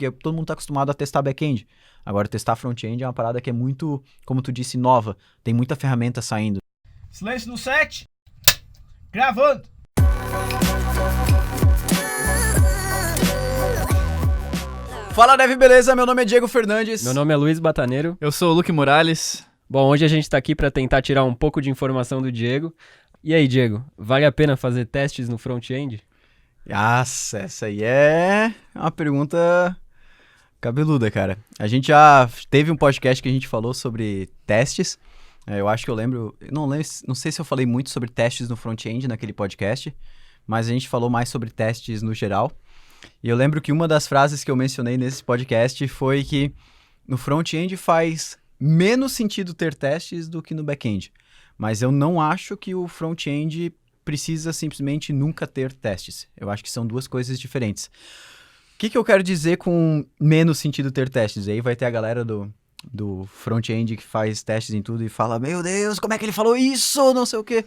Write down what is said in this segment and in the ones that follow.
porque todo mundo tá acostumado a testar back-end. Agora, testar front-end é uma parada que é muito, como tu disse, nova. Tem muita ferramenta saindo. Silêncio no set. Gravando. Fala, Dev, beleza? Meu nome é Diego Fernandes. Meu nome é Luiz Bataneiro. Eu sou o Luque Morales. Bom, hoje a gente tá aqui para tentar tirar um pouco de informação do Diego. E aí, Diego, vale a pena fazer testes no front-end? Nossa, essa aí é uma pergunta cabeluda, cara. A gente já teve um podcast que a gente falou sobre testes. Eu acho que eu lembro, não sei se eu falei muito sobre testes no front-end naquele podcast, mas a gente falou mais sobre testes no geral. E eu lembro que uma das frases que eu mencionei nesse podcast foi que no front-end faz menos sentido ter testes do que no back-end. Mas eu não acho que o front-end precisa simplesmente nunca ter testes. Eu acho que são duas coisas diferentes. O que eu quero dizer com menos sentido ter testes? Aí vai ter a galera do front-end que faz testes em tudo e fala, meu Deus, como é que ele falou isso? Não sei o quê.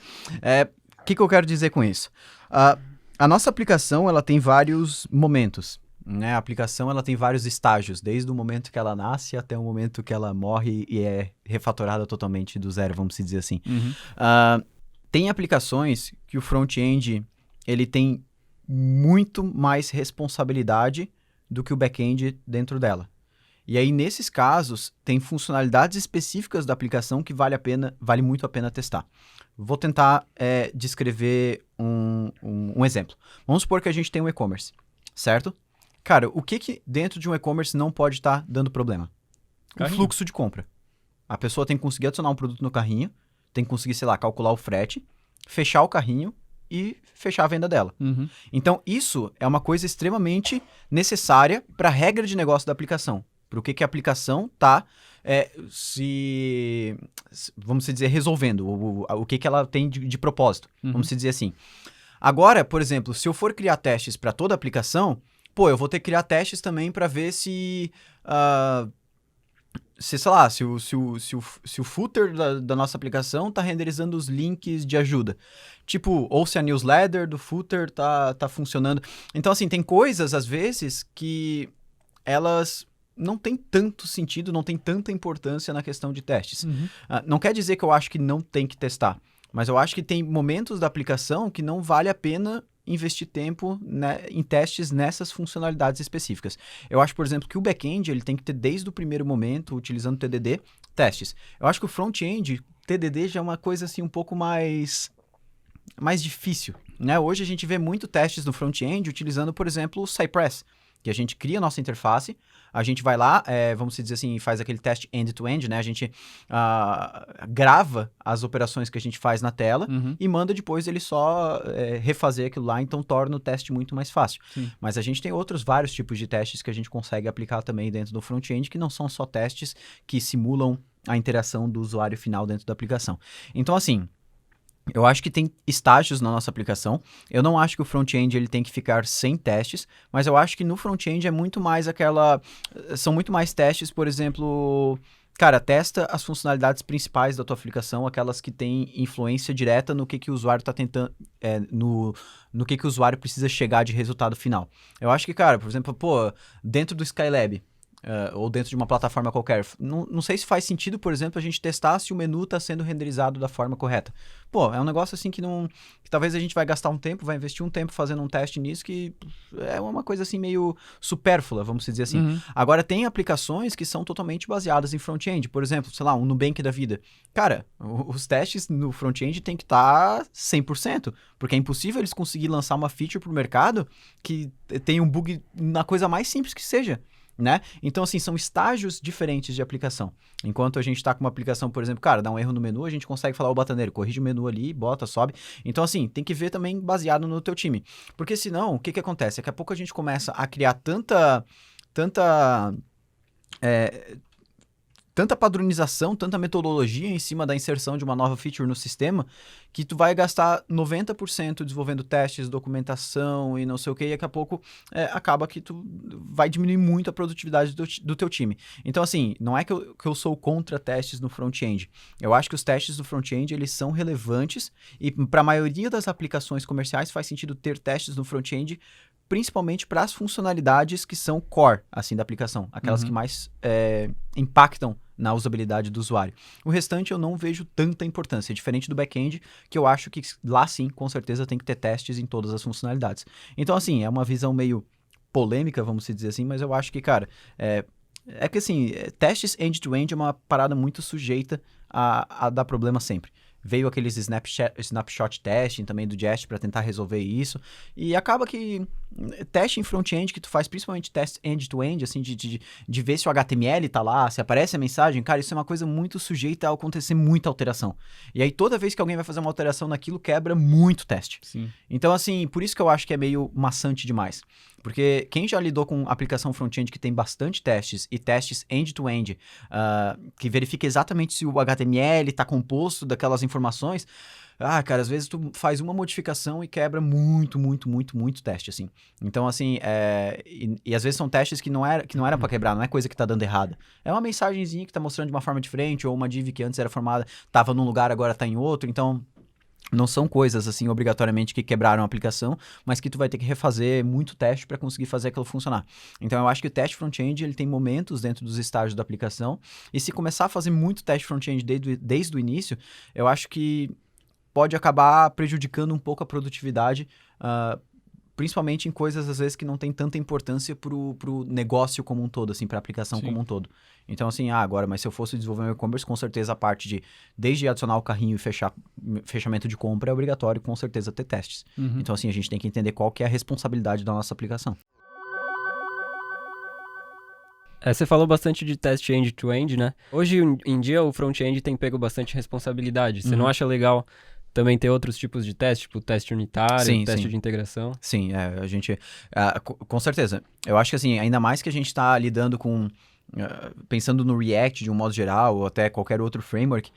O que eu quero dizer com isso? A nossa aplicação, ela tem vários momentos, né? A aplicação, ela tem vários estágios, desde o momento que ela nasce até o momento que ela morre e é refatorada totalmente do zero, vamos dizer assim. Tem aplicações que o front-end, ele tem muito mais responsabilidade do que o back-end dentro dela. E aí, nesses casos, tem funcionalidades específicas da aplicação que vale muito a pena testar. Vou tentar descrever um exemplo. Vamos supor que a gente tem um e-commerce, certo? Cara, o que dentro de um e-commerce não pode estar dando problema? Carrinho. O fluxo de compra. A pessoa tem que conseguir adicionar um produto no carrinho, tem que conseguir, sei lá, calcular o frete, fechar o carrinho e fechar a venda dela. Então, isso é uma coisa extremamente necessária para a regra de negócio da aplicação. Para o que a aplicação está, vamos dizer, resolvendo, o que ela tem de propósito, vamos dizer assim. Agora, por exemplo, se eu for criar testes para toda a aplicação, eu vou ter que criar testes também para ver sei lá, se o footer da nossa aplicação está renderizando os links de ajuda. Tipo, ou se a newsletter do footer tá funcionando. Então, assim, tem coisas, às vezes, que elas não tem tanto sentido, não tem tanta importância na questão de testes. Não quer dizer que eu acho que não tem que testar, mas eu acho que tem momentos da aplicação que não vale a pena investir tempo, né, em testes nessas funcionalidades específicas. Eu acho, por exemplo, que o back-end ele tem que ter desde o primeiro momento, utilizando TDD, testes. Eu acho que o front-end, TDD já é uma coisa assim um pouco mais difícil, né? Hoje a gente vê muito testes no front-end utilizando, por exemplo, o Cypress, que a gente cria a nossa interface, a gente vai lá, vamos dizer assim, faz aquele teste end-to-end, né? A gente grava as operações que a gente faz na tela e manda depois ele só refazer aquilo lá, então torna o teste muito mais fácil. Sim. Mas a gente tem vários tipos de testes que a gente consegue aplicar também dentro do front-end, que não são só testes que simulam a interação do usuário final dentro da aplicação. Então, assim, eu acho que tem estágios na nossa aplicação. Eu não acho que o front-end ele tem que ficar sem testes, mas eu acho que no front-end é muito mais são muito mais testes, por exemplo, cara, testa as funcionalidades principais da tua aplicação, aquelas que têm influência direta no que o usuário está tentando, no que o usuário precisa chegar de resultado final. Eu acho que, cara, por exemplo, dentro do Skylab, ou dentro de uma plataforma qualquer. Não sei se faz sentido, por exemplo, a gente testar se o menu está sendo renderizado da forma correta. É um negócio assim que talvez a gente vai gastar um tempo, vai investir um tempo fazendo um teste nisso que é uma coisa assim meio supérflua, vamos dizer assim. Agora, tem aplicações que são totalmente baseadas em front-end. Por exemplo, sei lá, um Nubank da vida. Cara, os testes no front-end tem que estar 100%, porque é impossível eles conseguirem lançar uma feature para o mercado que tem um bug na coisa mais simples que seja. Né? Então, assim, são estágios diferentes de aplicação. Enquanto a gente está com uma aplicação, por exemplo, cara, dá um erro no menu, a gente consegue falar, Bataneiro, corrige o menu ali, bota, sobe. Então, assim, tem que ver também baseado no teu time. Porque senão, o que acontece? Daqui a pouco a gente começa a criar tanta padronização, tanta metodologia em cima da inserção de uma nova feature no sistema, que tu vai gastar 90% desenvolvendo testes, documentação e não sei o que, e daqui a pouco acaba que tu vai diminuir muito a produtividade do teu time. Então, assim, não é que eu sou contra testes no front-end. Eu acho que os testes do front-end, eles são relevantes, e para a maioria das aplicações comerciais faz sentido ter testes no front-end, principalmente para as funcionalidades que são core, assim, da aplicação. Aquelas que mais impactam na usabilidade do usuário. O restante eu não vejo tanta importância, diferente do back-end, que eu acho que lá sim, com certeza, tem que ter testes em todas as funcionalidades. Então, assim, é uma visão meio polêmica, vamos dizer assim, mas eu acho que, cara, é que assim, testes end-to-end é uma parada muito sujeita a dar problema sempre. Veio aqueles snapshot testing também do Jest para tentar resolver isso. E acaba que teste em front-end que tu faz, principalmente teste end-to-end, assim, de ver se o HTML tá lá, se aparece a mensagem, cara, isso é uma coisa muito sujeita a acontecer muita alteração. E aí toda vez que alguém vai fazer uma alteração naquilo, quebra muito teste. Sim. Então, assim, por isso que eu acho que é meio maçante demais. Porque quem já lidou com aplicação front-end que tem bastante testes e testes end-to-end, que verifica exatamente se o HTML está composto daquelas informações, cara, às vezes tu faz uma modificação e quebra muito teste, assim. Então, assim, e às vezes são testes que não era para quebrar, não é coisa que tá dando errada. É uma mensagenzinha que tá mostrando de uma forma diferente, ou uma div que antes era formada, tava num lugar, agora tá em outro, então... Não são coisas, assim, obrigatoriamente que quebraram a aplicação, mas que tu vai ter que refazer muito teste para conseguir fazer aquilo funcionar. Então, eu acho que o teste front-end, ele tem momentos dentro dos estágios da aplicação, e se começar a fazer muito teste front-end desde o início, eu acho que pode acabar prejudicando um pouco a produtividade, principalmente em coisas, às vezes, que não tem tanta importância pro negócio como um todo, assim, pra aplicação como um todo. Então, assim, agora, mas se eu fosse desenvolver um e-commerce, com certeza a parte de, desde adicionar o carrinho e fechamento de compra é obrigatório, com certeza, ter testes. Então, assim, a gente tem que entender qual que é a responsabilidade da nossa aplicação. Você falou bastante de teste end-to-end, né? Hoje em dia, o front-end tem pego bastante responsabilidade. Você não acha legal também ter outros tipos de teste, tipo teste unitário, teste de integração? Sim, a gente... com certeza. Eu acho que, assim, ainda mais que a gente está lidando com... pensando no React de um modo geral, ou até qualquer outro framework,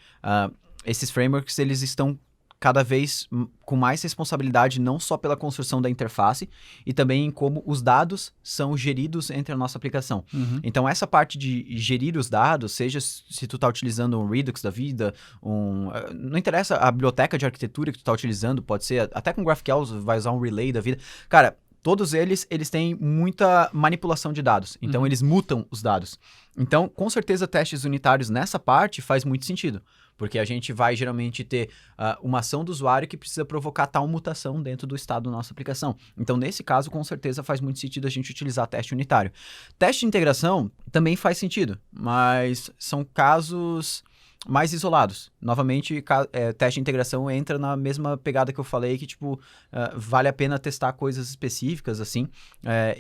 esses frameworks, eles estão cada vez com mais responsabilidade, não só pela construção da interface, e também em como os dados são geridos entre a nossa aplicação. Então, essa parte de gerir os dados, seja se tu está utilizando um Redux da vida, não interessa a biblioteca de arquitetura que tu está utilizando, pode ser, até com GraphQL vai usar um Relay da vida. Cara, todos eles têm muita manipulação de dados. Então, eles mutam os dados. Então, com certeza, testes unitários nessa parte faz muito sentido. Porque a gente vai geralmente ter uma ação do usuário que precisa provocar tal mutação dentro do estado da nossa aplicação. Então, nesse caso, com certeza faz muito sentido a gente utilizar teste unitário. Teste de integração também faz sentido, mas são casos mais isolados. Novamente, teste de integração entra na mesma pegada que eu falei, que, tipo, vale a pena testar coisas específicas, assim,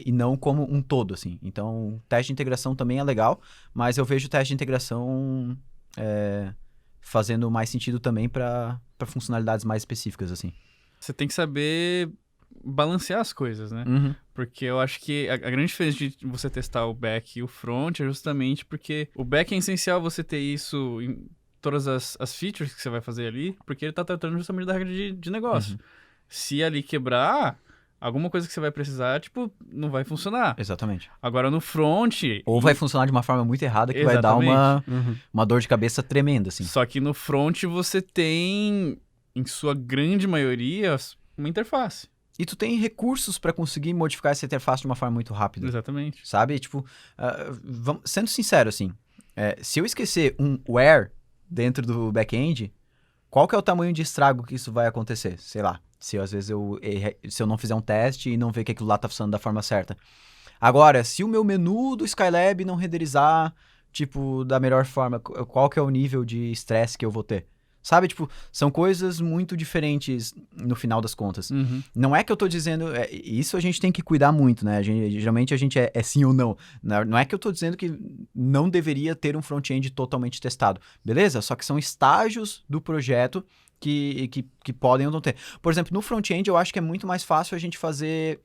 e não como um todo, assim. Então, teste de integração também é legal, mas eu vejo teste de integração fazendo mais sentido também para funcionalidades mais específicas, assim. Você tem que saber balancear as coisas, né? Porque eu acho que a grande diferença de você testar o back e o front é justamente porque o back é essencial você ter isso em todas as features que você vai fazer ali, porque ele tá tratando justamente da regra de negócio. Se ali quebrar, alguma coisa que você vai precisar, tipo, não vai funcionar. Exatamente. Agora no front... Ou vai funcionar de uma forma muito errada que vai dar uma dor de cabeça tremenda, assim. Só que no front você tem, em sua grande maioria, uma interface. E tu tem recursos para conseguir modificar essa interface de uma forma muito rápida. Exatamente. Sabe? Tipo, sendo sincero, assim, se eu esquecer um where dentro do back-end, qual que é o tamanho de estrago que isso vai acontecer? Sei lá. Se às vezes se eu não fizer um teste e não ver que aquilo lá tá funcionando da forma certa. Agora, se o meu menu do Skylab não renderizar, tipo, da melhor forma, qual que é o nível de estresse que eu vou ter? Sabe, tipo, são coisas muito diferentes no final das contas. Não é que eu tô dizendo... isso a gente tem que cuidar muito, né? Geralmente a gente é sim ou não. Não é que eu tô dizendo que não deveria ter um front-end totalmente testado. Beleza? Só que são estágios do projeto que podem ou não ter. Por exemplo, no front-end eu acho que é muito mais fácil a gente fazer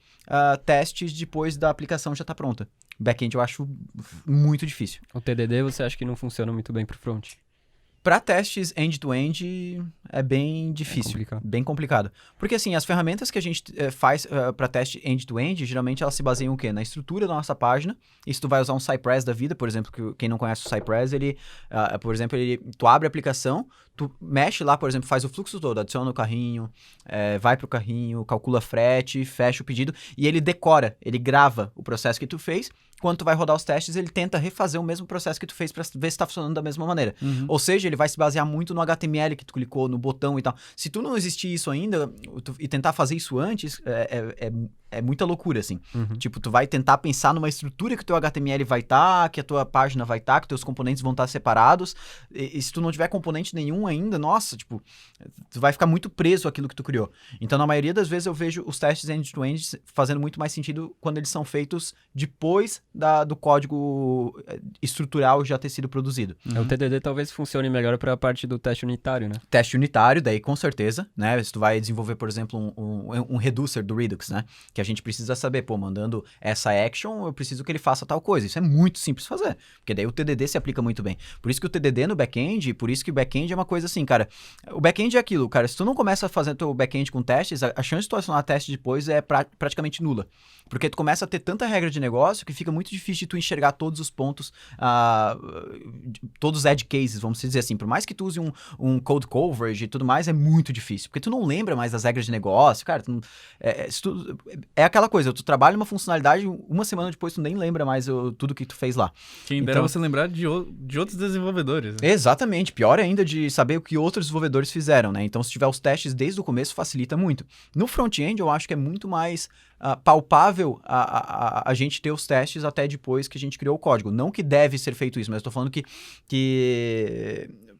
testes depois da aplicação já tá pronta. Back-end eu acho muito difícil. O TDD você acha que não funciona muito bem pro front? Para testes end-to-end é bem difícil, bem complicado. Porque assim, as ferramentas que a gente faz para teste end-to-end, geralmente elas se baseiam o quê? Na estrutura da nossa página. E se tu vai usar um Cypress da vida, por exemplo, que quem não conhece o Cypress, por exemplo, tu abre a aplicação, tu mexe lá, por exemplo, faz o fluxo todo, adiciona o carrinho, vai pro carrinho, calcula frete, fecha o pedido, e ele decora, ele grava o processo que tu fez. Quando tu vai rodar os testes, ele tenta refazer o mesmo processo que tu fez para ver se tá funcionando da mesma maneira. Ou seja, ele vai se basear muito no HTML que tu clicou, no botão e tal. Se tu não existir isso ainda e tentar fazer isso antes, é muita loucura, assim. Tipo, tu vai tentar pensar numa estrutura que o teu HTML vai estar, que a tua página vai estar, que teus componentes vão estar separados. E se tu não tiver componente nenhum ainda, nossa, tipo, tu vai ficar muito preso àquilo que tu criou. Então, na maioria das vezes, eu vejo os testes end-to-end fazendo muito mais sentido quando eles são feitos depois do código estrutural já ter sido produzido. O TDD talvez funcione melhor para a parte do teste unitário, né? Teste unitário, daí com certeza, né? Se tu vai desenvolver, por exemplo, um reducer do Redux, né? Que a gente precisa saber, mandando essa action, eu preciso que ele faça tal coisa. Isso é muito simples fazer, porque daí o TDD se aplica muito bem. Por isso que o TDD no back-end, por isso que o back-end é uma coisa assim, cara. O back-end é aquilo, cara. Se tu não começa a fazer teu back-end com testes, a chance de tu acionar teste depois é praticamente nula. Porque tu começa a ter tanta regra de negócio que fica muito difícil de tu enxergar todos os pontos, todos os edge cases, vamos dizer assim. Por mais que tu use um code coverage e tudo mais, é muito difícil. Porque tu não lembra mais das regras de negócio, cara. É aquela coisa, tu trabalha uma funcionalidade, uma semana depois tu nem lembra mais tudo que tu fez lá. Quem dera você lembrar de outros desenvolvedores. Né? Exatamente. Pior ainda de saber o que outros desenvolvedores fizeram, né? Então, se tiver os testes desde o começo, facilita muito. No front-end, eu acho que é muito mais palpável a gente ter os testes até depois que a gente criou o código. Não que deve ser feito isso, mas eu tô falando que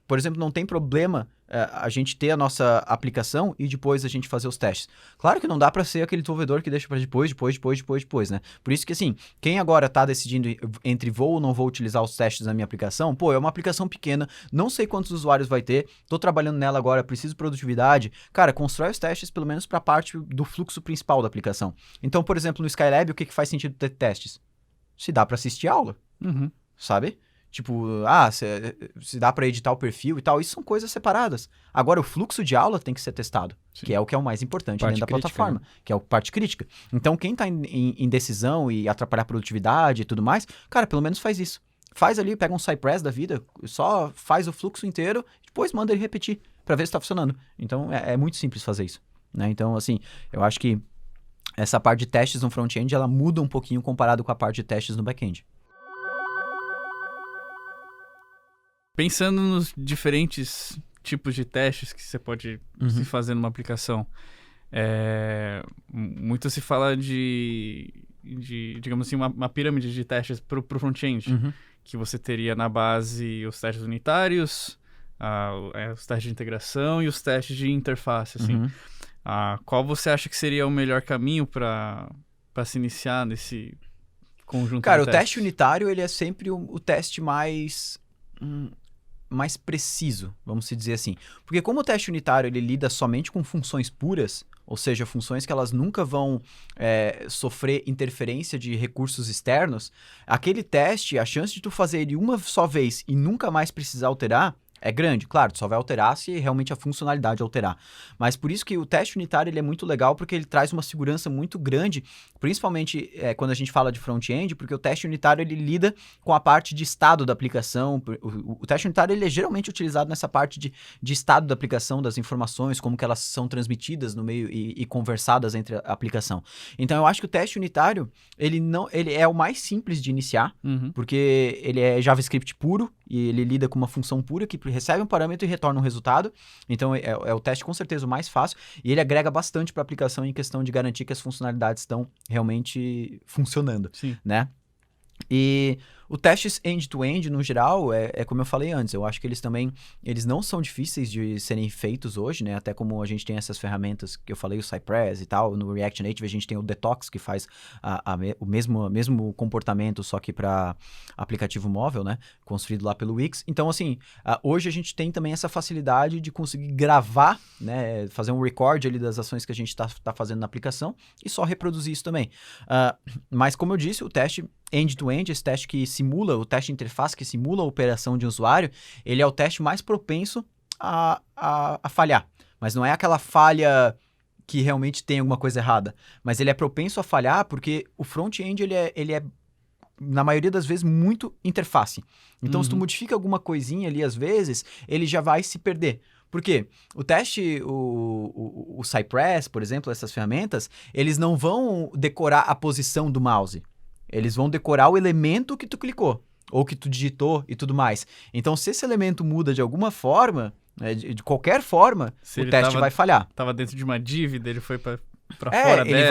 por exemplo, não tem problema a gente ter a nossa aplicação e depois a gente fazer os testes. Claro que não dá para ser aquele desenvolvedor que deixa para depois, né? Por isso que, assim, quem agora tá decidindo entre vou ou não vou utilizar os testes na minha aplicação, é uma aplicação pequena, não sei quantos usuários vai ter, tô trabalhando nela agora, preciso de produtividade. Cara, constrói os testes pelo menos para a parte do fluxo principal da aplicação. Então, por exemplo, no Skylab, o que faz sentido ter testes? Se dá para assistir aula, sabe? Tipo, se dá para editar o perfil e tal, isso são coisas separadas. Agora, o fluxo de aula tem que ser testado, que é o que é o mais importante dentro da plataforma, né? Que é a parte crítica. Então, quem tá em decisão e atrapalhar a produtividade e tudo mais, cara, pelo menos faz isso. Faz ali, pega um Cypress da vida, só faz o fluxo inteiro, depois manda ele repetir para ver se tá funcionando. Então, é muito simples fazer isso, né? Então, assim, eu acho que essa parte de testes no front-end, ela muda um pouquinho comparado com a parte de testes no back-end. Pensando nos diferentes tipos de testes que você pode se fazer numa aplicação, muito se fala de digamos assim, uma pirâmide de testes para o front-end, que você teria na base os testes unitários, os testes de integração e os testes de interface, assim. Qual você acha que seria o melhor caminho para se iniciar nesse conjunto de testes? Cara, o teste unitário, ele é sempre o teste mais preciso, vamos dizer assim. Porque como o teste unitário ele lida somente com funções puras, ou seja, funções que elas nunca vão sofrer interferência de recursos externos, aquele teste, a chance de tu fazer ele uma só vez e nunca mais precisar alterar, é grande. Claro, tu só vai alterar se realmente a funcionalidade alterar. Mas por isso que o teste unitário ele é muito legal, porque ele traz uma segurança muito grande, principalmente quando a gente fala de front-end, porque o teste unitário ele lida com a parte de estado da aplicação. O teste unitário ele é geralmente utilizado nessa parte de estado da aplicação, das informações, como que elas são transmitidas no meio e conversadas entre a aplicação. Então eu acho que o teste unitário ele é o mais simples de iniciar, porque ele é JavaScript puro e ele lida com uma função pura que recebe um parâmetro e retorna um resultado. Então, é o teste com certeza o mais fácil. E ele agrega bastante para a aplicação em questão de garantir que as funcionalidades estão realmente funcionando. Sim. Né? E o testes end-to-end, no geral, é como eu falei antes, eu acho que eles não são difíceis de serem feitos hoje, né? Até como a gente tem essas ferramentas que eu falei, o Cypress e tal, no React Native a gente tem o Detox, que faz o mesmo comportamento, só que para aplicativo móvel, né? Construído lá pelo Wix. Então, assim, hoje a gente tem também essa facilidade de conseguir gravar, né? Fazer um record ali das ações que a gente está fazendo na aplicação e só reproduzir isso também. Mas, como eu disse, o teste end-to-end, esse teste que simula, o teste de interface que simula a operação de um usuário, ele é o teste mais propenso a falhar. Mas não é aquela falha que realmente tem alguma coisa errada. Mas ele é propenso a falhar porque o front-end, ele é, na maioria das vezes, muito interface. Então, se tu modifica alguma coisinha ali, às vezes, ele já vai se perder. Por quê? O teste, o Cypress, por exemplo, essas ferramentas, eles não vão decorar a posição do mouse. Eles vão decorar o elemento que tu clicou, ou que tu digitou e tudo mais. Então, se esse elemento muda de alguma forma, de qualquer forma, o teste vai falhar. Tava dentro de uma dívida, ele foi pra fora ele dela.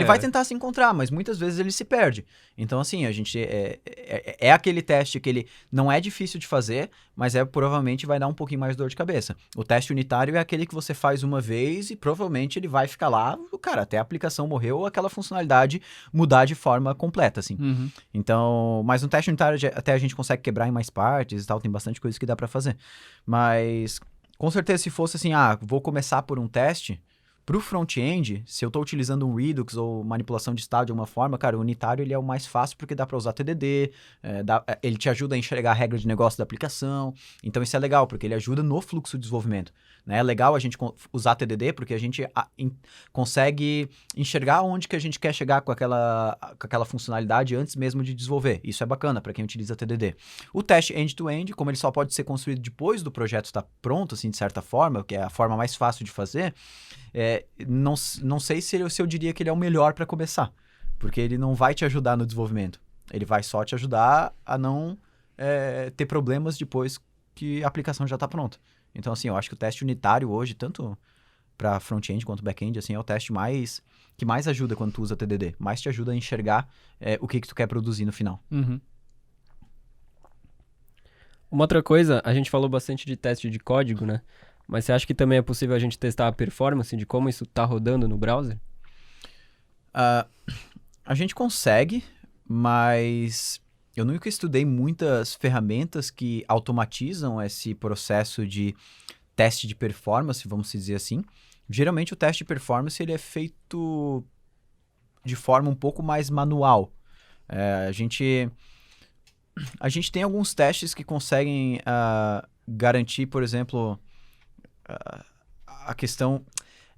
Vai tentar se encontrar, mas muitas vezes ele se perde. Então, assim, a gente é aquele teste que ele não é difícil de fazer, mas provavelmente vai dar um pouquinho mais de dor de cabeça. O teste unitário é aquele que você faz uma vez e provavelmente ele vai ficar lá, cara, até a aplicação morrer ou aquela funcionalidade mudar de forma completa, assim. Então, mas no teste unitário até a gente consegue quebrar em mais partes e tal, tem bastante coisa que dá pra fazer. Mas, com certeza, se fosse assim, vou começar por um teste, pro front-end, se eu estou utilizando um Redux ou manipulação de estado de alguma forma, cara, o unitário ele é o mais fácil porque dá para usar TDD, ele te ajuda a enxergar a regra de negócio da aplicação, então isso é legal, porque ele ajuda no fluxo de desenvolvimento. Né? É legal a gente usar TDD porque a gente consegue enxergar onde que a gente quer chegar com aquela funcionalidade antes mesmo de desenvolver. Isso é bacana para quem utiliza TDD. O teste end-to-end, como ele só pode ser construído depois do projeto estar pronto, assim, de certa forma, que é a forma mais fácil de fazer, não sei se eu diria que ele é o melhor para começar, porque ele não vai te ajudar no desenvolvimento. Ele vai só te ajudar a não ter problemas depois que a aplicação já está pronta. Então, assim, eu acho que o teste unitário hoje, tanto para front-end quanto back-end, assim, é o teste que mais ajuda quando tu usa TDD. Mais te ajuda a enxergar o que tu quer produzir no final. Uma outra coisa, a gente falou bastante de teste de código, né? Mas você acha que também é possível a gente testar a performance de como isso está rodando no browser? A gente consegue, mas eu nunca estudei muitas ferramentas que automatizam esse processo de teste de performance, vamos dizer assim. Geralmente o teste de performance ele é feito de forma um pouco mais manual. A gente tem alguns testes que conseguem garantir, por exemplo, a questão...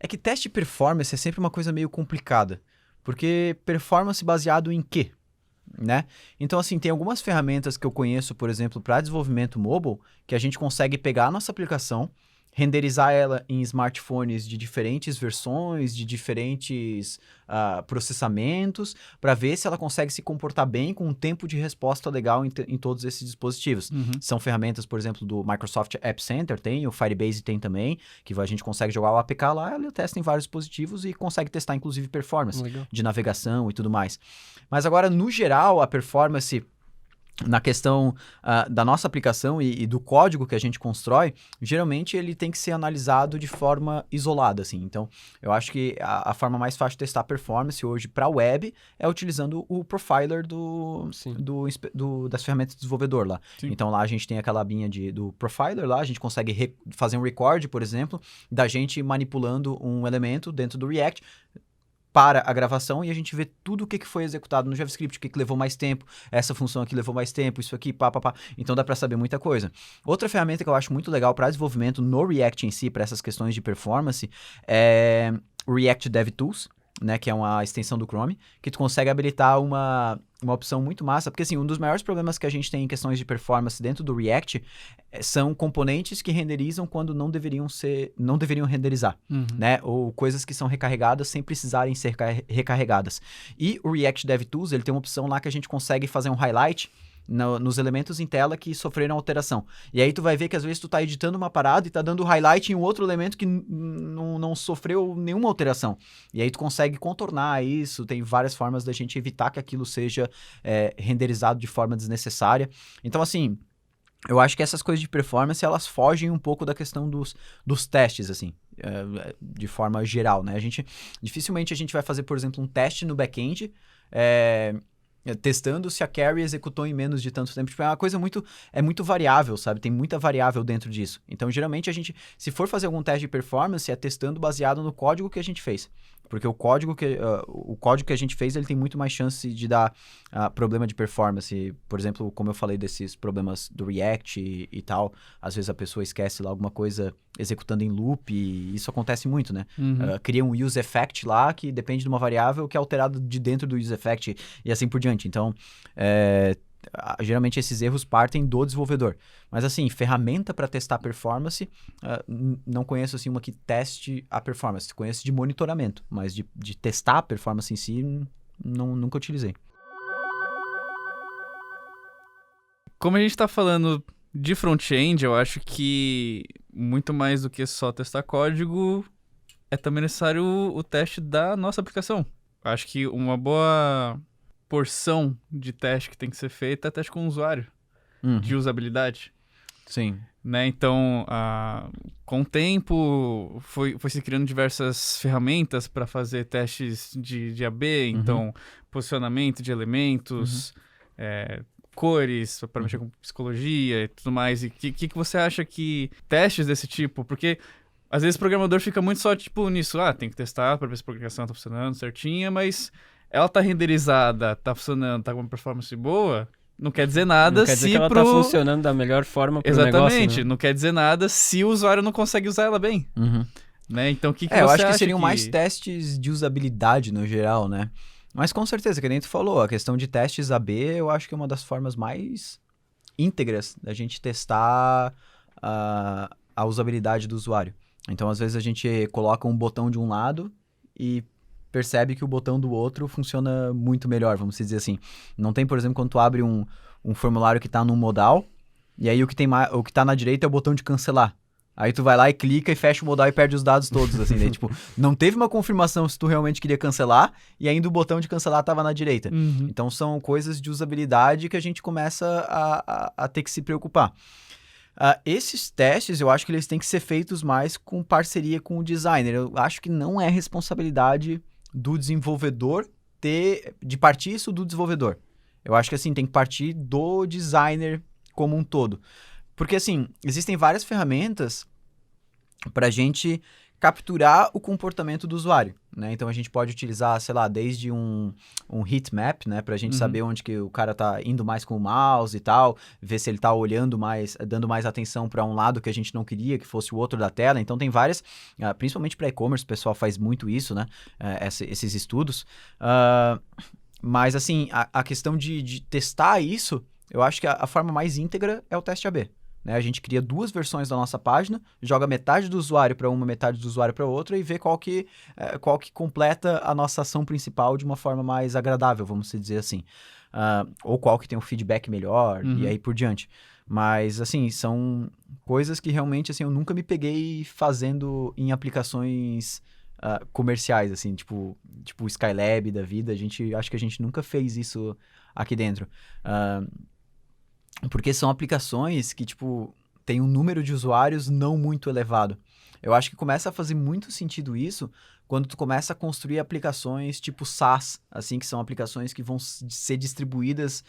É que teste de performance é sempre uma coisa meio complicada, porque performance baseado em quê? Né? Então, assim, tem algumas ferramentas que eu conheço, por exemplo, para desenvolvimento mobile, que a gente consegue pegar a nossa aplicação, renderizar ela em smartphones de diferentes versões, de diferentes processamentos, para ver se ela consegue se comportar bem com um tempo de resposta legal em todos esses dispositivos. São ferramentas, por exemplo, do Microsoft App Center, tem, o Firebase tem também, que a gente consegue jogar o APK lá, ele testa em vários dispositivos e consegue testar, inclusive, performance de navegação e tudo mais. Mas agora, no geral, a performance... Na questão da nossa aplicação e do código que a gente constrói, geralmente ele tem que ser analisado de forma isolada, assim. Então, eu acho que a forma mais fácil de testar performance hoje para a web é utilizando o profiler das ferramentas do desenvolvedor lá. Sim. Então, lá a gente tem aquela abinha do profiler lá, a gente consegue fazer um record, por exemplo, da gente manipulando um elemento dentro do React, para a gravação e a gente vê tudo o que foi executado no JavaScript, o que levou mais tempo, essa função aqui levou mais tempo, isso aqui, pá. Então dá para saber muita coisa. Outra ferramenta que eu acho muito legal para desenvolvimento no React em si, para essas questões de performance, é o React DevTools, né, que é uma extensão do Chrome, que tu consegue habilitar uma opção muito massa, porque assim, um dos maiores problemas que a gente tem em questões de performance dentro do React são componentes que renderizam quando não deveriam renderizar, né, ou coisas que são recarregadas sem precisarem ser recarregadas. E o React DevTools, ele tem uma opção lá que a gente consegue fazer um highlight nos elementos em tela que sofreram alteração. E aí tu vai ver que às vezes tu tá editando uma parada e tá dando highlight em um outro elemento que não sofreu nenhuma alteração. E aí tu consegue contornar isso, tem várias formas da gente evitar que aquilo seja renderizado de forma desnecessária. Então, assim, eu acho que essas coisas de performance, elas fogem um pouco da questão dos testes, assim, de forma geral, né? Dificilmente a gente vai fazer, por exemplo, um teste no back-end, testando se a carry executou em menos de tanto tempo. Tipo, é uma coisa muito variável, sabe? Tem muita variável dentro disso. Então, geralmente, se for fazer algum teste de performance, é testando baseado no código que a gente fez. Porque o código que a gente fez, ele tem muito mais chance de dar problema de performance. Por exemplo, como eu falei desses problemas do React e tal, às vezes a pessoa esquece lá alguma coisa executando em loop, e isso acontece muito, né? Cria um use effect lá que depende de uma variável que é alterada de dentro do use effect e assim por diante. Então, geralmente esses erros partem do desenvolvedor. Mas assim, ferramenta para testar a performance, não conheço assim uma que teste a performance. Conheço de monitoramento, mas de testar a performance em si, nunca utilizei. Como a gente está falando de front-end, eu acho que muito mais do que só testar código, é também necessário o teste da nossa aplicação. Eu acho que uma boa porção de teste que tem que ser feita é teste com o usuário, de usabilidade. Sim. Né? Então, com o tempo, foi se criando diversas ferramentas para fazer testes de AB, então, posicionamento de elementos, cores, para mexer com psicologia e tudo mais. E o que você acha que testes desse tipo? Porque às vezes o programador fica muito só tipo nisso, tem que testar para ver se a programação está funcionando certinha, mas ela tá renderizada, tá funcionando, tá com uma performance boa, não quer dizer nada. Não quer dizer que ela tá funcionando da melhor forma pro negócio. Exatamente, não quer dizer nada se o usuário não consegue usar ela bem. Né? Então, o que você acha? Eu acho que seriam mais testes de usabilidade no geral, né? Mas com certeza, que nem tu falou, a questão de testes AB, eu acho que é uma das formas mais íntegras da gente testar a usabilidade do usuário. Então, às vezes, a gente coloca um botão de um lado e percebe que o botão do outro funciona muito melhor, vamos dizer assim. Não tem, por exemplo, quando tu abre um formulário que está num modal, e aí o que tá na direita é o botão de cancelar. Aí tu vai lá e clica e fecha o modal e perde os dados todos, assim. Daí, tipo, não teve uma confirmação se tu realmente queria cancelar, e ainda o botão de cancelar estava na direita. Então, são coisas de usabilidade que a gente começa a ter que se preocupar. Esses testes, eu acho que eles têm que ser feitos mais com parceria com o designer. Eu acho que não é responsabilidade do desenvolvedor de partir isso do desenvolvedor. Eu acho que, assim, tem que partir do designer como um todo. Porque, assim, existem várias ferramentas para a gente capturar o comportamento do usuário, né? Então, a gente pode utilizar, sei lá, desde um heat map, né? Para a gente saber onde que o cara tá indo mais com o mouse e tal, ver se ele tá olhando mais, dando mais atenção para um lado que a gente não queria que fosse o outro da tela. Então, tem várias, principalmente para e-commerce, o pessoal faz muito isso, né? Esses estudos. Mas, assim, a questão de testar isso, eu acho que a forma mais íntegra é o teste AB. Né? A gente cria 2 versões da nossa página, joga metade do usuário para uma, metade do usuário para outra e vê qual que completa a nossa ação principal de uma forma mais agradável, vamos dizer assim. Ou qual que tem um feedback melhor e aí por diante. Mas, assim, são coisas que realmente, assim, eu nunca me peguei fazendo em aplicações comerciais, assim, tipo o Skylab da vida. Acho que a gente nunca fez isso aqui dentro. Porque são aplicações que, tipo, tem um número de usuários não muito elevado. Eu acho que começa a fazer muito sentido isso quando tu começa a construir aplicações tipo SaaS, assim, que são aplicações que vão ser distribuídas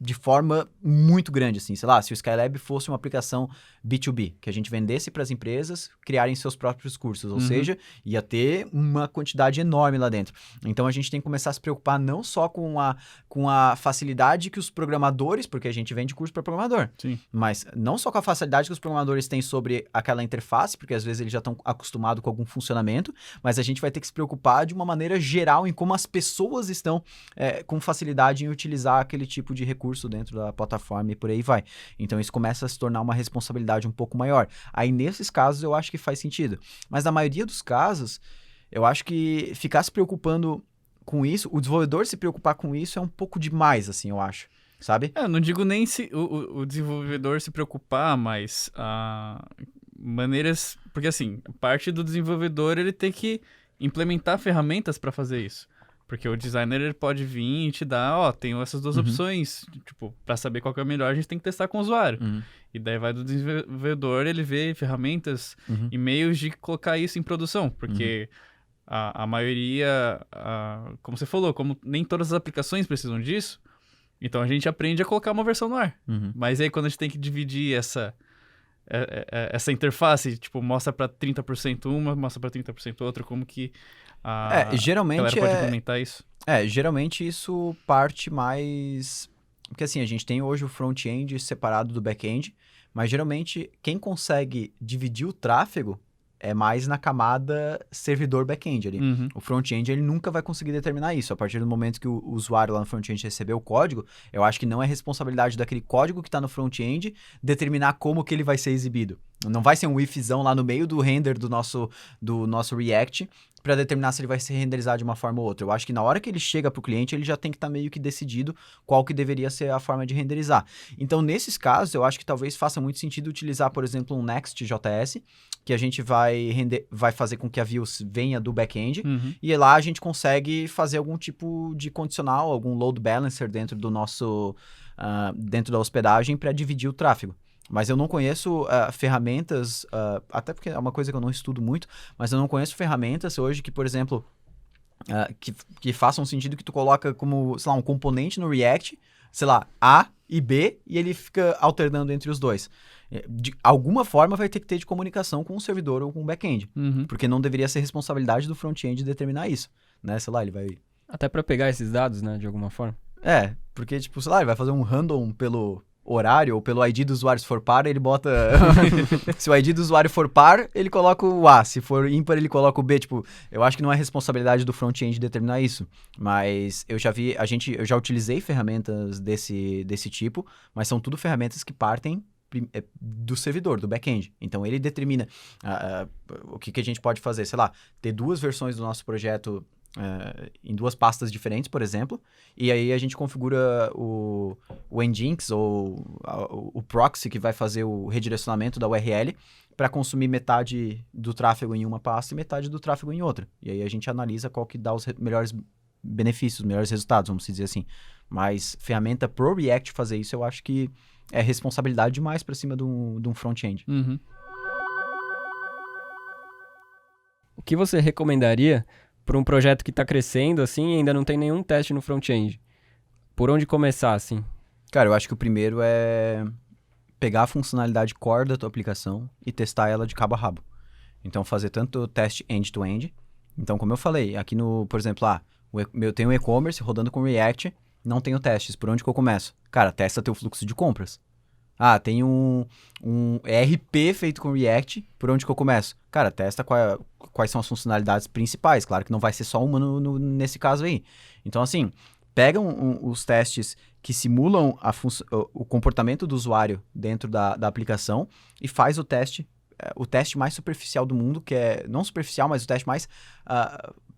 de forma muito grande, assim. Sei lá, se o Skylab fosse uma aplicação B2B, que a gente vendesse para as empresas criarem seus próprios cursos, ou seja, ia ter uma quantidade enorme lá dentro. Então, a gente tem que começar a se preocupar não só com a facilidade que os programadores, porque a gente vende curso para programador, mas não só com a facilidade que os programadores têm sobre aquela interface, porque às vezes eles já estão acostumados com algum funcionamento, mas a gente vai ter que se preocupar de uma maneira geral em como as pessoas estão com facilidade em utilizar aquele tipo de recurso dentro da plataforma e por aí vai. Então, isso começa a se tornar uma responsabilidade um pouco maior. Aí, nesses casos, eu acho que faz sentido. Mas, na maioria dos casos, eu acho que ficar se preocupando com isso, o desenvolvedor se preocupar com isso é um pouco demais, assim, eu acho. Sabe? Não digo nem se o desenvolvedor se preocupar, mas maneiras... Porque, assim, parte do desenvolvedor, ele tem que implementar ferramentas para fazer isso. Porque o designer, ele pode vir e te dar, tenho essas 2 opções, tipo, para saber qual que é a melhor, a gente tem que testar com o usuário. E daí vai do desenvolvedor, ele vê ferramentas e meios de colocar isso em produção, porque a maioria, como você falou, como nem todas as aplicações precisam disso, então a gente aprende a colocar uma versão no ar. Mas aí quando a gente tem que dividir essa interface, tipo, mostra para 30% uma, mostra para 30% outra, como que a geralmente galera pode implementar isso? Geralmente isso parte mais... Porque assim, a gente tem hoje o front-end separado do back-end, mas geralmente quem consegue dividir o tráfego é mais na camada servidor back-end ali. O front-end, ele nunca vai conseguir determinar isso. A partir do momento que o usuário lá no front-end recebeu o código, eu acho que não é responsabilidade daquele código que está no front-end determinar como que ele vai ser exibido. Não vai ser um ifzão lá no meio do render do nosso React para determinar se ele vai ser renderizado de uma forma ou outra. Eu acho que na hora que ele chega para o cliente, ele já tem que estar meio que decidido qual que deveria ser a forma de renderizar. Então, nesses casos, eu acho que talvez faça muito sentido utilizar, por exemplo, um Next.js, que a gente vai fazer com que a view venha do back-end, e lá a gente consegue fazer algum tipo de condicional, algum load balancer dentro do nosso, dentro da hospedagem para dividir o tráfego. Mas eu não conheço ferramentas, até porque é uma coisa que eu não estudo muito, mas eu não conheço ferramentas hoje que, por exemplo, que façam sentido que tu coloca como, sei lá, um componente no React, sei lá, A e B, e ele fica alternando entre os dois. De alguma forma vai ter que ter de comunicação com o servidor ou com o back-end, porque não deveria ser responsabilidade do front-end determinar isso, né? Sei lá, ele vai... Até para pegar esses dados, né, de alguma forma. Porque, tipo, sei lá, ele vai fazer um random pelo horário ou pelo ID do usuário. Se for par, ele bota... Se o ID do usuário for par, ele coloca o A. Se for ímpar, ele coloca o B. Tipo, eu acho que não é responsabilidade do front-end determinar isso. Mas eu já vi... Eu já utilizei ferramentas desse tipo, mas são tudo ferramentas que partem do servidor, do back-end. Então, ele determina o que a gente pode fazer. Sei lá, ter 2 versões do nosso projeto em 2 pastas diferentes, por exemplo, e aí a gente configura o Nginx ou o proxy que vai fazer o redirecionamento da URL para consumir metade do tráfego em uma pasta e metade do tráfego em outra. E aí a gente analisa qual que dá os melhores benefícios, os melhores resultados, vamos dizer assim. Mas ferramenta pro React fazer isso, eu acho que é responsabilidade demais para cima de um front-end. O que você recomendaria para um projeto que está crescendo, assim, e ainda não tem nenhum teste no front-end? Por onde começar, assim? Cara, eu acho que o primeiro é pegar a funcionalidade core da tua aplicação e testar ela de cabo a rabo. Então, fazer tanto teste end-to-end. Então, como eu falei, aqui no, por exemplo, eu tenho um e-commerce rodando com React, não tenho testes. Por onde que eu começo? Cara, testa teu fluxo de compras. Tem um ERP feito com React, por onde que eu começo? Cara, testa quais são as funcionalidades principais. Claro que não vai ser só uma nesse caso aí. Então, assim, pega os testes que simulam o comportamento do usuário dentro da aplicação e faz o teste mais superficial do mundo, que é, não superficial, mas o teste mais,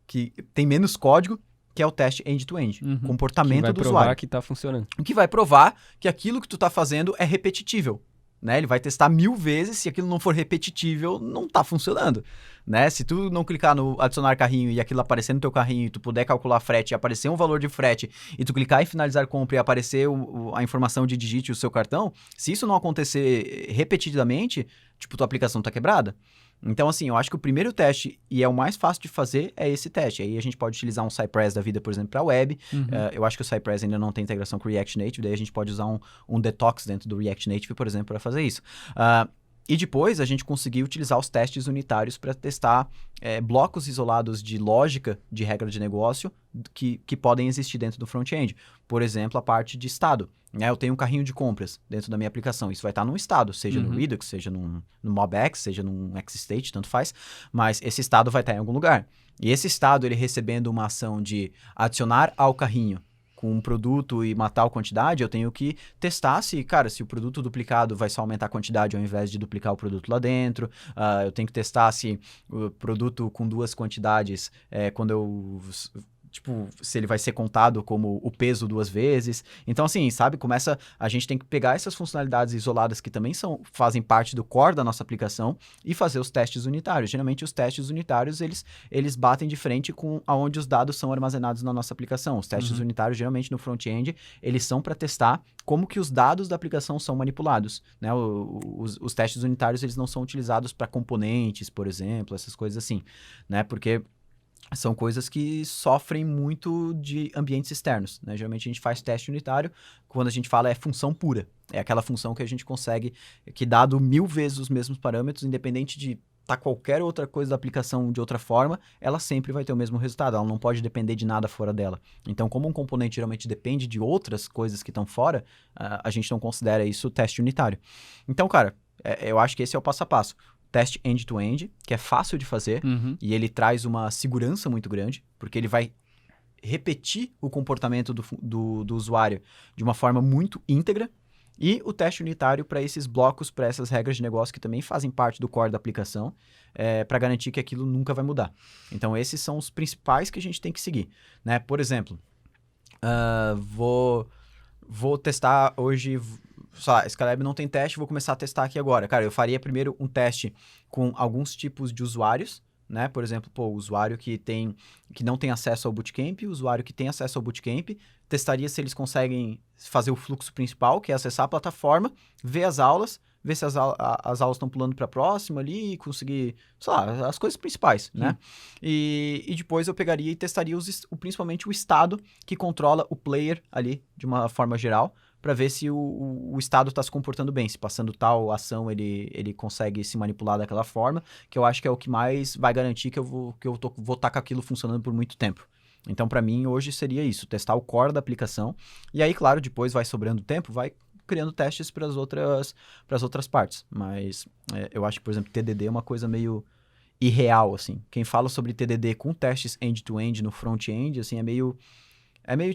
que tem menos código, que é o teste end-to-end, comportamento do usuário. Que vai provar que está funcionando. Que vai provar que aquilo que tu está fazendo é repetível, né? Ele vai testar 1000 vezes, se aquilo não for repetível, não está funcionando, né? Se tu não clicar no adicionar carrinho e aquilo aparecer no teu carrinho e tu puder calcular frete e aparecer um valor de frete e tu clicar em finalizar compra e aparecer a informação de digite o seu cartão, se isso não acontecer repetidamente, tipo, tua aplicação está quebrada. Então, assim, eu acho que o primeiro teste, e é o mais fácil de fazer, é esse teste. Aí a gente pode utilizar um Cypress da vida, por exemplo, para web. Eu acho que o Cypress ainda não tem integração com o React Native, daí a gente pode usar um detox dentro do React Native, por exemplo, para fazer isso. E depois a gente conseguir utilizar os testes unitários para testar blocos isolados de lógica de regra de negócio que podem existir dentro do front-end. Por exemplo, a parte de estado. Eu tenho um carrinho de compras dentro da minha aplicação. Isso vai estar num estado, seja no Redux, seja no MobX, seja num XState, tanto faz. Mas esse estado vai estar em algum lugar. E esse estado, ele recebendo uma ação de adicionar ao carrinho com um produto e uma tal quantidade, eu tenho que testar se o produto duplicado vai só aumentar a quantidade ao invés de duplicar o produto lá dentro. Eu tenho que testar se o produto com 2 quantidades, quando eu... Tipo, se ele vai ser contado como o peso 2 vezes. Então, assim, sabe? A gente tem que pegar essas funcionalidades isoladas que também fazem parte do core da nossa aplicação e fazer os testes unitários. Geralmente, os testes unitários, eles batem de frente com aonde os dados são armazenados na nossa aplicação. Os testes unitários, geralmente, no front-end, eles são para testar como que os dados da aplicação são manipulados, né? Os testes unitários, eles não são utilizados para componentes, por exemplo, essas coisas assim, né? Porque são coisas que sofrem muito de ambientes externos, né? Geralmente a gente faz teste unitário, quando a gente fala é função pura. É aquela função que a gente consegue, que dado 1000 vezes os mesmos parâmetros, independente de estar qualquer outra coisa da aplicação de outra forma, ela sempre vai ter o mesmo resultado, ela não pode depender de nada fora dela. Então, como um componente geralmente depende de outras coisas que estão fora, a gente não considera isso teste unitário. Então, cara, eu acho que esse é o passo a passo. Teste end-to-end, que é fácil de fazer, e ele traz uma segurança muito grande, porque ele vai repetir o comportamento do usuário de uma forma muito íntegra, e o teste unitário para esses blocos, para essas regras de negócio que também fazem parte do core da aplicação, para garantir que aquilo nunca vai mudar. Então, esses são os principais que a gente tem que seguir, né? Por exemplo, vou testar hoje... Sei lá, Scalab não tem teste, vou começar a testar aqui agora. Cara, eu faria primeiro um teste com alguns tipos de usuários, né? Por exemplo, o usuário que não tem acesso ao Bootcamp, o usuário que tem acesso ao Bootcamp, testaria se eles conseguem fazer o fluxo principal, que é acessar a plataforma, ver as aulas, ver se as aulas estão pulando para a próxima ali, conseguir, sei lá, as coisas principais, né? E depois eu pegaria e testaria principalmente o estado que controla o player ali, de uma forma geral, para ver se o estado está se comportando bem, se passando tal ação ele consegue se manipular daquela forma, que eu acho que é o que mais vai garantir que eu vou estar com aquilo funcionando por muito tempo. Então, para mim, hoje seria isso, testar o core da aplicação, e aí, claro, depois vai sobrando tempo, vai criando testes para as outras partes. Mas eu acho que, por exemplo, TDD é uma coisa meio irreal, assim. Quem fala sobre TDD com testes end-to-end no front-end, assim, é meio,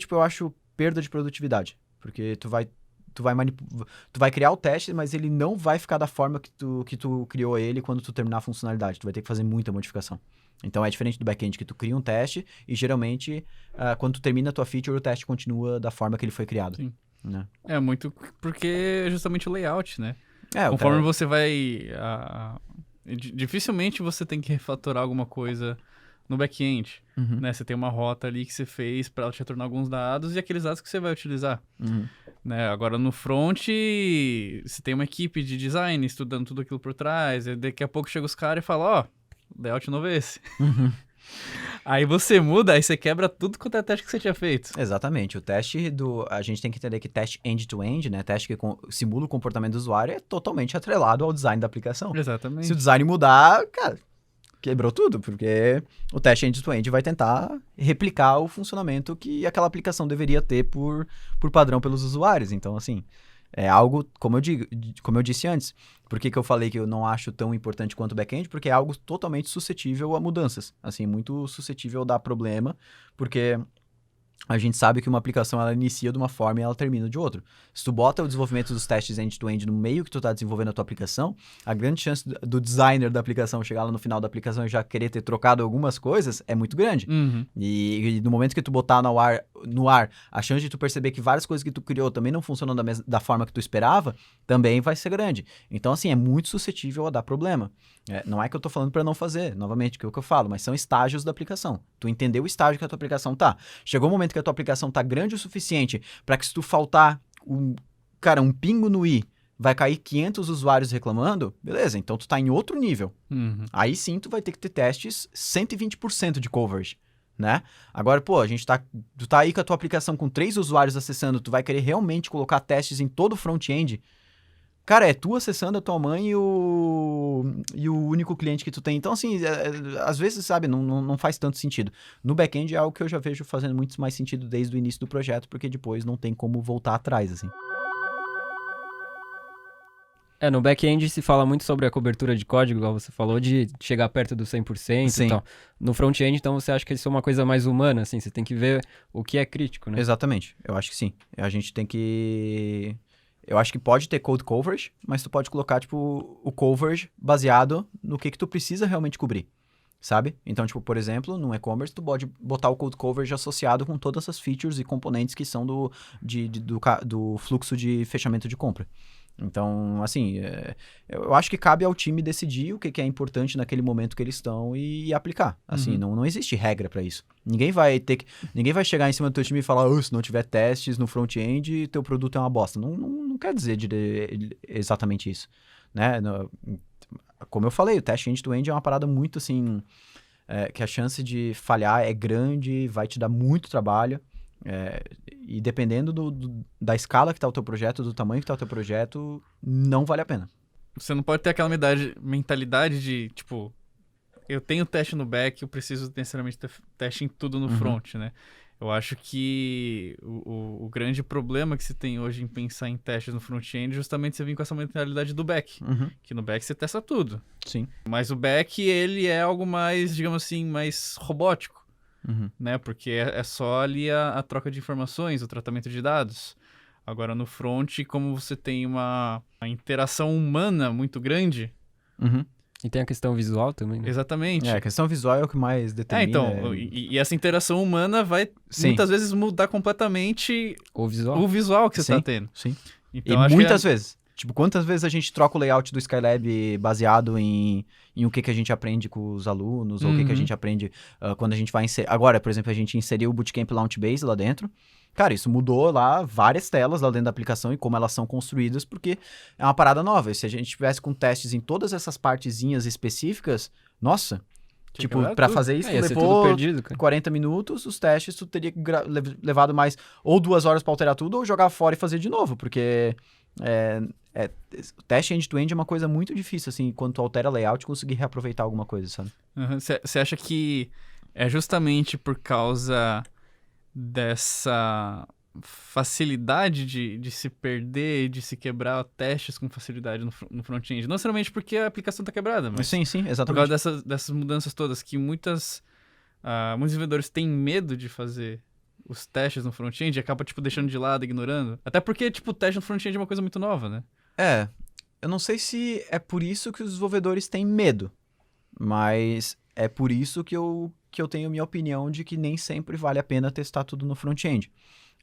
tipo, eu acho, perda de produtividade. Porque tu vai criar o teste, mas ele não vai ficar da forma que tu criou ele quando tu terminar a funcionalidade. Tu vai ter que fazer muita modificação. Então, é diferente do back-end, que tu cria um teste e, geralmente, quando tu termina a tua feature, o teste continua da forma que ele foi criado. Sim. Né? É muito porque é justamente o layout, né? Conforme você vai... dificilmente você tem que refatorar alguma coisa no back-end, né? Você tem uma rota ali que você fez para ela te retornar alguns dados e aqueles dados que você vai utilizar. Né? Agora, no front, você tem uma equipe de design estudando tudo aquilo por trás, e daqui a pouco chega os caras e falam, layout novo é esse. Aí você muda, aí você quebra tudo quanto é teste que você tinha feito. Exatamente. O teste a gente tem que entender que teste end-to-end, né? Teste que simula o comportamento do usuário, é totalmente atrelado ao design da aplicação. Exatamente. Se o design mudar, cara, quebrou tudo, porque o teste end-to-end vai tentar replicar o funcionamento que aquela aplicação deveria ter por padrão pelos usuários. Então, assim, é algo, como eu disse antes, por que eu falei que eu não acho tão importante quanto o back-end? Porque é algo totalmente suscetível a mudanças, assim, muito suscetível a dar problema, porque a gente sabe que uma aplicação ela inicia de uma forma e ela termina de outra. Se tu bota o desenvolvimento dos testes end-to-end no meio que tu tá desenvolvendo a tua aplicação, a grande chance do designer da aplicação chegar lá no final da aplicação e já querer ter trocado algumas coisas é muito grande. E no momento que tu botar no ar, a chance de tu perceber que várias coisas que tu criou também não funcionam da forma que tu esperava, também vai ser grande. Então, assim, é muito suscetível a dar problema. Não é que eu tô falando para não fazer, novamente, que é o que eu falo, mas são estágios da aplicação. Tu entendeu o estágio que a tua aplicação tá. Chegou o momento que a tua aplicação tá grande o suficiente para que se tu faltar um pingo no i, vai cair 500 usuários reclamando, beleza, então tu tá em outro nível. Aí sim tu vai ter que ter testes 120% de coverage, né? Agora, tu tá aí com a tua aplicação com 3 usuários acessando, tu vai querer realmente colocar testes em todo o front-end. Cara, é tu acessando a tua mãe e o único cliente que tu tem. Então, assim, às vezes, sabe, não faz tanto sentido. No back-end é algo que eu já vejo fazendo muito mais sentido desde o início do projeto, porque depois não tem como voltar atrás, assim. No back-end se fala muito sobre a cobertura de código, igual você falou, de chegar perto do 100% Sim. e tal. No front-end, então, você acha que isso é uma coisa mais humana, assim? Você tem que ver o que é crítico, né? Exatamente. Eu acho que sim. A gente tem que... Eu acho que pode ter code coverage, mas tu pode colocar, tipo, o coverage baseado no que tu precisa realmente cobrir, sabe? Então, tipo, por exemplo, no e-commerce, tu pode botar o code coverage associado com todas as features e componentes que são do fluxo de fechamento de compra. Então, assim, eu acho que cabe ao time decidir o que é importante naquele momento que eles estão e aplicar. Assim, não existe regra para isso. Ninguém vai chegar em cima do teu time e falar, se não tiver testes no front-end, teu produto é uma bosta. Não quer dizer exatamente isso, né? Como eu falei, o teste end-to-end é uma parada muito, assim, que a chance de falhar é grande, vai te dar muito trabalho. E dependendo da escala que tá o teu projeto, do tamanho que tá o teu projeto, não vale a pena. Você não pode ter aquela mentalidade de, tipo, eu tenho teste no back, eu preciso necessariamente ter teste em tudo no front, né? Eu acho que o grande problema que se tem hoje em pensar em testes no front-end é justamente você vir com essa mentalidade do back. Que no back você testa tudo. Sim. Mas o back, ele é algo mais, digamos assim, mais robótico, né? Porque é só ali a troca de informações, o tratamento de dados. Agora, no front, como você tem uma interação humana muito grande... E tem a questão visual também, né? Exatamente. A questão visual é o que mais determina. Então, e essa interação humana vai, muitas vezes, mudar completamente o visual que você está tendo. Sim. Então, e muitas vezes. Tipo, quantas vezes a gente troca o layout do Skylab baseado em o que a gente aprende com os alunos, ou o que a gente aprende quando a gente vai inserir... Agora, por exemplo, a gente inseriu o Bootcamp Launchbase lá dentro. Cara, isso mudou lá várias telas lá dentro da aplicação e como elas são construídas, porque é uma parada nova. E se a gente tivesse com testes em todas essas partezinhas específicas, nossa... Tipo, pra fazer isso, levou perdido, 40 minutos, os testes, tu teria levado mais ou 2 horas pra alterar tudo, ou jogar fora e fazer de novo, porque o teste end-to-end é uma coisa muito difícil, assim, quando tu altera layout, conseguir reaproveitar alguma coisa, sabe? Você acha que é justamente por causa dessa facilidade de se perder, de se quebrar testes com facilidade no front-end? Não necessariamente porque a aplicação está quebrada, mas sim, exatamente. Por causa dessas mudanças todas, que muitos desenvolvedores têm medo de fazer os testes no front-end e acaba, tipo, deixando de lado, ignorando. Até porque, tipo, o teste no front-end é uma coisa muito nova, né? Eu não sei se é por isso que os desenvolvedores têm medo, mas é por isso que eu tenho minha opinião de que nem sempre vale a pena testar tudo no front-end.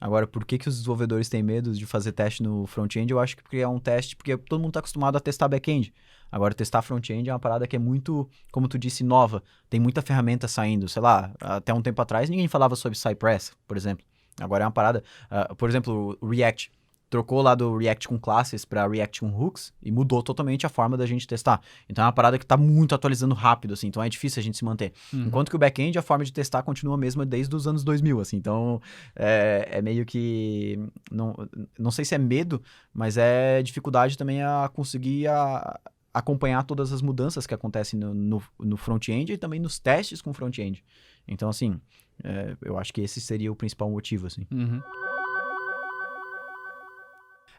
Agora, por que os desenvolvedores têm medo de fazer teste no front-end? Eu acho que porque é um teste, porque todo mundo está acostumado a testar back-end. Agora, testar front-end é uma parada que é muito, como tu disse, nova. Tem muita ferramenta saindo, sei lá, até um tempo atrás ninguém falava sobre Cypress, por exemplo. Agora é uma parada, por exemplo, o React. Trocou lá do React com classes para React com hooks e mudou totalmente a forma da gente testar. Então é uma parada que está muito atualizando rápido, assim, então é difícil a gente se manter. Enquanto que o back-end, a forma de testar continua a mesma desde os anos 2000, assim, então é meio que, não sei se é medo, mas é dificuldade também a conseguir acompanhar todas as mudanças que acontecem no front-end e também nos testes com front-end. Então, assim, eu acho que esse seria o principal motivo, assim.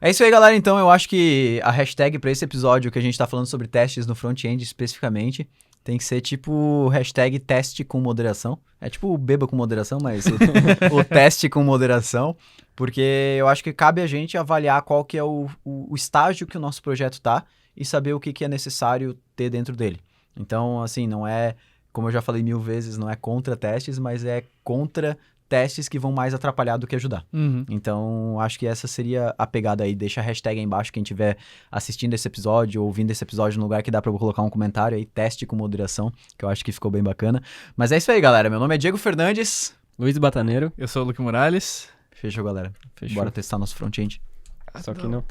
É isso aí, galera. Então, eu acho que a hashtag para esse episódio que a gente tá falando sobre testes no front-end especificamente tem que ser tipo hashtag teste com moderação. É tipo beba com moderação, mas o teste com moderação. Porque eu acho que cabe a gente avaliar qual que é o estágio que o nosso projeto tá e saber o que é necessário ter dentro dele. Então, assim, não é, como eu já falei 1000 vezes, não é contra testes, mas é contra testes que vão mais atrapalhar do que ajudar. Então, acho que essa seria a pegada aí. Deixa a hashtag aí embaixo, quem estiver assistindo esse episódio ou ouvindo esse episódio no lugar que dá pra eu colocar um comentário aí, teste com moderação, que eu acho que ficou bem bacana. Mas é isso aí, galera. Meu nome é Diego Fernandes. Luiz Bataneiro. Eu sou o Luque Morales. Fechou, galera. Bora testar nosso front-end. Só que não.